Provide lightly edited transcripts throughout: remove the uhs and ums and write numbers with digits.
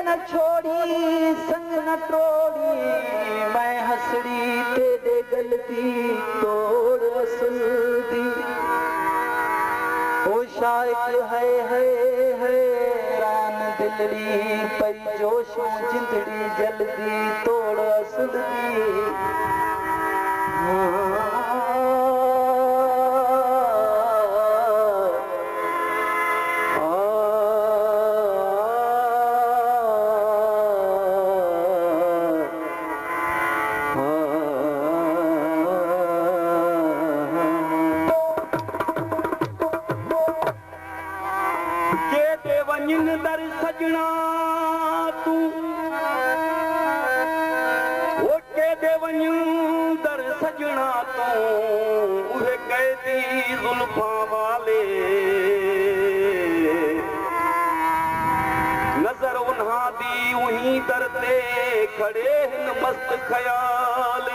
न छोड़ी संग न तोड़ी मैं हसड़ी तेरे गलती तोड़ असल दी ओ शायक है रान दिलड़ी पई जोशों जिंदड़ी जल्दी तोड़ असल दी दर सजना तू वो के दे वञू दर सजना तू उहे कैदी जुल्फां वाले नजर उन्हां दी उही दर ते खड़े हिन मस्त ख्याल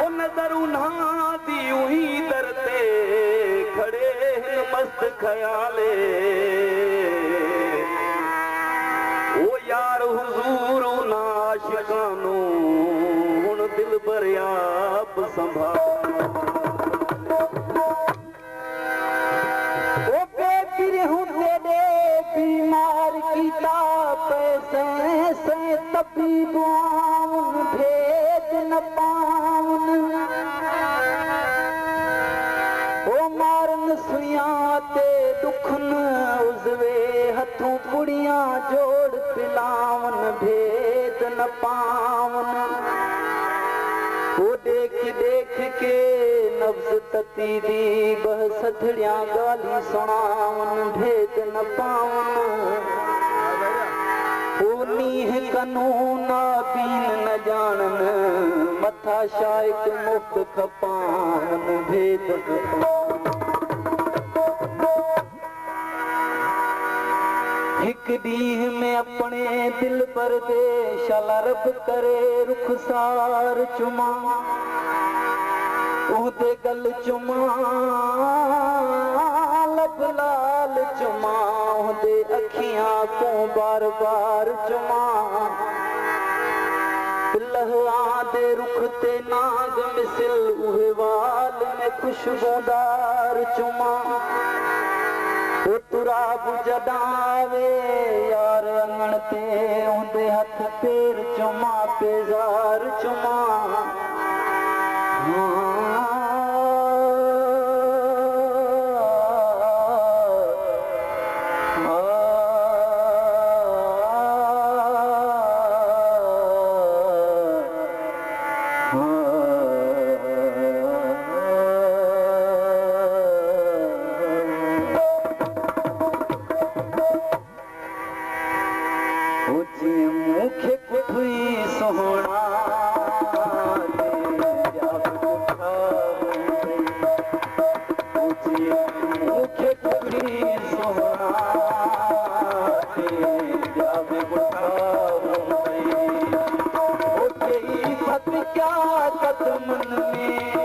वो नजर उन्हां दी उही दर ते खड़े हिन मस्त ख्याले ओ यार हुजूर नाशिकानो हुन दिल बरियाब संभाल ओ बेगिर हूं तेरे बीमार कीता पैसे से तबीबान भेद न पावन सुइयां ते दुखन उजवे हथों पुड़ियां जोड़ पिलावन भेद न पावन वो देख देख के नब्ज़ तती दी बह सथड़ियां गाली सुनावन भेद न पावन वो नीह कानून बीन न जानन मथा शायक मुफ्त खपावन भेद न पावन एक दीह में अपने दिल पर दे शाला रब करे रुखसार चुमा उहदे गल चुमा लब लाल चुमा उहदे अखियां को बार बार चुमा लहआ दे रुख ते नाग मिसल उहे वाल में खुशबूदार चुमा ओ तुराब जडावे यार अंगण ते उंदे हथ पैर चुमा पेजार चुमा क्या कदमन में